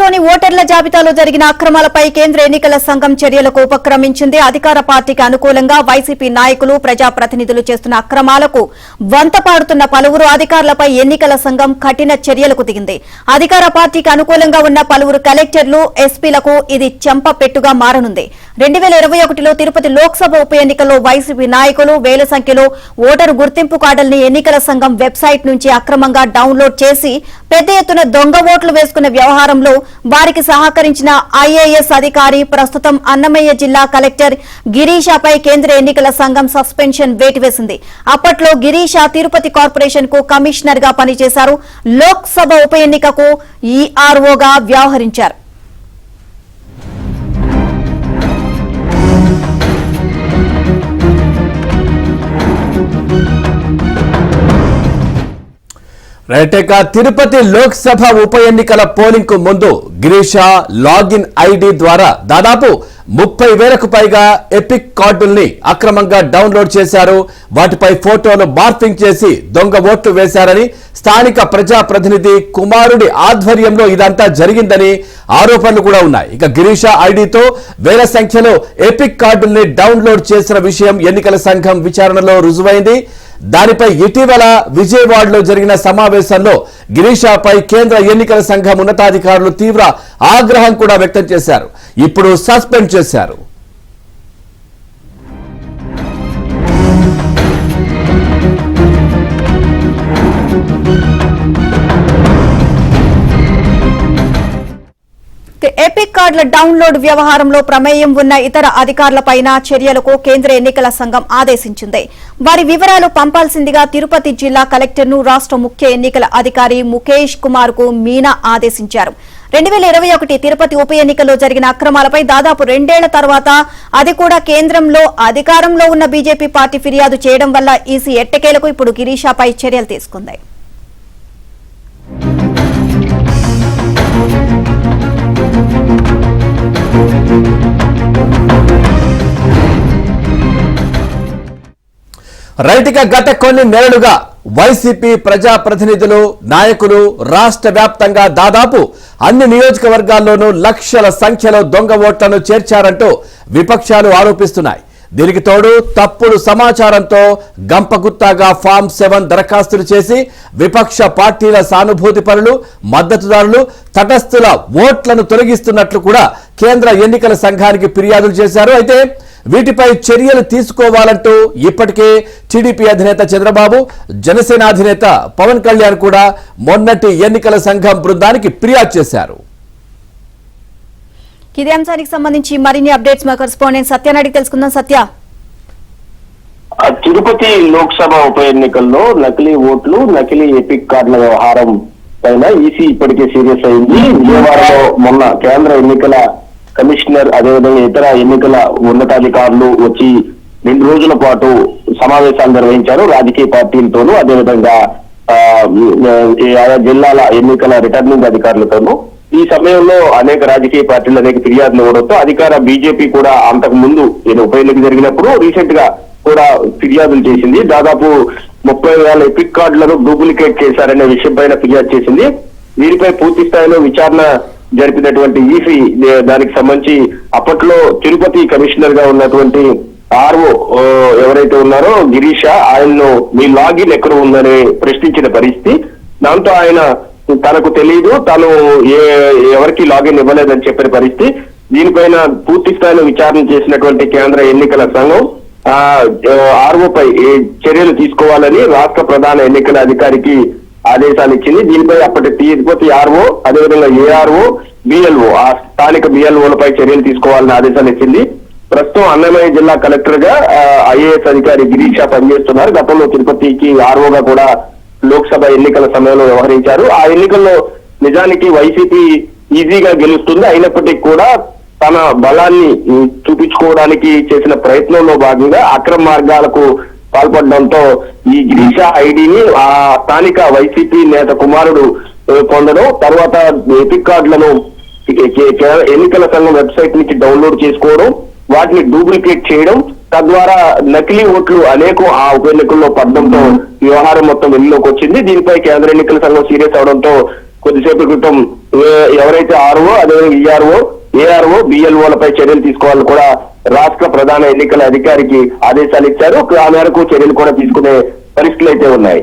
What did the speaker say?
రాష్ట్రంలోని ఓటర్ల జాబితాలో జరిగిన అక్రమాలపై కేంద్ర ఎన్నికల సంఘం చర్యలకు ఉపక్రమించింది. అధికార పార్టీకి అనుకూలంగా వైసీపీ నాయకులు ప్రజాప్రతినిధులు చేస్తున్న అక్రమాలకు వంతపాడుతున్న పలువురు అధికారులపై ఎన్నికల సంఘం కఠిన చర్యలకు దిగింది. అధికార పార్టీకి అనుకూలంగా ఉన్న పలువురు కలెక్టర్లు, ఎస్పీలకు ఇది చెంపపెట్టుగా మారనుంది. 2021లో తిరుపతి లోక్సభ ఉప ఎన్నికల్లో వైసీపీ నాయకులు వేల సంఖ్యలో ఓటరు గుర్తింపు కార్డుల్ని ఎన్నికల సంఘం వెబ్సైట్ నుంచి అక్రమంగా డౌన్లోడ్ చేసి పెద్ద ఎత్తున దొంగ ఓట్లు వేసుకున్న వ్యవహారంలో వారికి సహకరించిన ఐఏఎస్ అధికారి, ప్రస్తుతం అన్నమయ్య జిల్లా కలెక్టర్ గిరీషాపై కేంద్ర ఎన్నికల సంఘం సస్పెన్షన్ వేటు వేసింది. అప్పట్లో గిరీషా తిరుపతి కార్పొరేషన్ కు కమిషనర్ గా పనిచేశారు. లోక్సభ ఉప ఎన్నికకు ఈఆర్ఓగా వ్యవహరించారు. రైటేక తిరుపతి లోక్సభ ఉప ఎన్నికల పోలింగ్ కు ముందు గిరీషా లాగిన్ ఐడి ద్వారా దాదాపు 30,000కు పైగా ఎపిక్ కార్డుల్ని అక్రమంగా డౌన్లోడ్ చేశారు. వాటిపై ఫోటోలు మార్ఫింగ్ చేసి దొంగ ఓట్లు వేశారని, స్థానిక ప్రజాప్రతినిధి కుమారుడి ఆధ్వర్యంలో ఇదంతా జరిగిందని ఆరోపణలు కూడా ఉన్నాయి. ఇక గిరీషా ఐడితో వేల సంఖ్యలో ఎపిక్ కార్డుల్ని డౌన్లోడ్ చేసిన విషయం ఎన్నికల సంఘం విచారణలో రుజువైంది. దానిపై ఇటీవల విజయవాడలో జరిగిన సమావేశంలో గిరీషాపై కేంద్ర ఎన్నికల సంఘం ఉన్నతాధికారులు తీవ్ర ఆగ్రహం కూడా వ్యక్తం చేశారు. ఇప్పుడు సస్పెండ్ చేశారు. ఎపిక్ కార్డుల డౌన్లోడ్ వ్యవహారంలో ప్రమేయం ఉన్న ఇతర అధికారులపైన చర్యలకు కేంద్ర ఎన్నికల సంఘం ఆదేశించింది. వారి వివరాలు పంపాల్సిందిగా తిరుపతి జిల్లా కలెక్టర్ను రాష్ట్ర ముఖ్య ఎన్నికల అధికారి ముఖేష్ కుమార్ కు మీనా ఆదేశించారు. 2021 తిరుపతి ఉప ఎన్నికల్లో జరిగిన అక్రమాలపై దాదాపు 2 ఏళ్ల తర్వాత, అది కూడా కేంద్రంలో అధికారంలో ఉన్న బీజేపీ పార్టీ ఫిర్యాదు చేయడం వల్ల ఈసీ ఎట్టకేలకు ఇప్పుడు గిరీషాపై చర్యలు తీసుకుంది. రైతుగా గత కొన్ని నెలలుగా వైసీపీ ప్రజాప్రతినిధులు, నాయకులు రాష్ట్ర వ్యాప్తంగా దాదాపు అన్ని నియోజకవర్గాల్లోనూ లక్షల సంఖ్యలో దొంగ ఓట్లను చేర్చారంటూ విపక్షాలు ఆరోపిస్తున్నాయి. దీనికి తోడు తప్పుడు సమాచారంతో గంపగుత్తాగా ఫామ్ 7 దరఖాస్తులు చేసి విపక్ష పార్టీల సానుభూతి పరులు, మద్దతుదారులు, తటస్థుల ఓట్లను తొలగిస్తున్నట్లు కూడా కేంద్ర ఎన్నికల సంఘానికి ఫిర్యాదులు చేశారు. అయితే వీటిపై చర్యలు తీసుకోవాలంటూ ఇప్పటికే టీడీపీ అధినేత చంద్రబాబు, జనసేన అధినేత పవన్ కళ్యాణ్ కూడా మొన్నటి ఎన్నికల సంఘం బృందానికి ఫిర్యాదు చేశారు. ఇదే అంశానికి సంబంధించి మరిన్ని అప్డేట్స్ మా కరెస్పాండెంట్ సత్యనాడికి తెలుసుకుందాం. సత్య, తిరుపతి లోక్సభ ఉప ఎన్నికల్లో నకిలీ ఓట్లు, నకిలీ ఎపిక్ కార్డుల వ్యవహారం పైన ఈసీ ఇప్పటికే సీరియస్ అయింది. విజయవాడలో మొన్న కేంద్ర ఎన్నికల కమిషనర్, అదేవిధంగా ఇతర ఎన్నికల ఉన్నతాధికారులు వచ్చి 2 రోజుల పాటు సమావేశాలు నిర్వహించారు రాజకీయ పార్టీలతోనూ, అదేవిధంగా ఆయా జిల్లాల ఎన్నికల రిటర్నింగ్ అధికారులతోనూ. ఈ సమయంలో అనేక రాజకీయ పార్టీలు అనేక ఫిర్యాదులు ఇవ్వడంతో అధికార బీజేపీ కూడా అంతకు ముందు ఉప ఎన్నిక జరిగినప్పుడు రీసెంట్ గా కూడా ఫిర్యాదులు చేసింది. దాదాపు 30,000 ఎపిక్ కార్డులను డూప్లికేట్ చేశారనే విషయం పైన ఫిర్యాదు చేసింది. వీరిపై పూర్తి స్థాయిలో విచారణ జరిపినటువంటి ఈసీ దానికి సంబంధించి అప్పట్లో తిరుపతి కమిషనర్ గా ఉన్నటువంటి ఆర్ఓ ఎవరైతే ఉన్నారో గిరీషా, ఆయన్ను మీ లాగిన్ ఎక్కడ ఉందని ప్రశ్నించిన పరిస్థితి. దాంతో ఆయన తనకు తెలియదు, తాను ఎవరికి లాగిన్ ఇవ్వలేదని చెప్పిన పరిస్థితి. దీనిపైన పూర్తి స్థాయిలో విచారణ చేసినటువంటి కేంద్ర ఎన్నికల సంఘం ఆర్ఓపై చర్యలు తీసుకోవాలని రాష్ట్ర ప్రధాన ఎన్నికల అధికారికి ఆదేశాలు ఇచ్చింది. దీనిపై అప్పటి తిరుపతి ఆర్ఓ, అదేవిధంగా ఏఆర్ఓ, బిఎల్ఓ, ఆ స్థానిక బిఎల్ఓలపై చర్యలు తీసుకోవాలని ఆదేశాలు ఇచ్చింది. ప్రస్తుతం అన్నమయ్య జిల్లా కలెక్టర్ గా ఐఏఎస్ అధికారి గిరీషా పనిచేస్తున్నారు. గతంలో తిరుపతికి ఆర్ఓగా కూడా లోక్సభ ఎన్నికల సమయంలో వ్యవహరించారు. ఆ ఎన్నికల్లో నిజానికి వైసీపీ ఈజీగా గెలుస్తుంది. అయినప్పటికీ కూడా తన బలాన్ని చూపించుకోవడానికి చేసిన ప్రయత్నంలో భాగంగా అక్రమ మార్గాలకు పాల్పడడంతో ఈ గిరీషా ఐడిని ఆ స్థానిక వైసీపీ నేత కుమారుడు పొందడం, తర్వాత ఎపిక్ కార్డులను ఎన్నికల సంఘం వెబ్సైట్ నుంచి డౌన్లోడ్ చేసుకోవడం, వాటిని డూప్లికేట్ చేయడం, తద్వారా నకిలీ ఓట్లు అనేకం ఆ ఉప ఎన్నికల్లో పడడంతో వ్యవహారం మొత్తం వెలుగులోకి వచ్చింది. దీనిపై కేంద్ర ఎన్నికల సంఘం సీరియస్ అవడంతో కొద్దిసేపటి క్రితం ఎవరైతే ఆర్ఓ అదేవిధంగా ఈఆర్ఓ ఏఆర్ఓ బిఎల్ఓలపై చర్యలు తీసుకోవాలని కూడా రాష్ట్ర ప్రధాన ఎన్నికల అధికారికి ఆదేశాలు ఇచ్చారు. ఆ మేరకు చర్యలు కూడా తీసుకునే పరిస్థితులు అయితే ఉన్నాయి.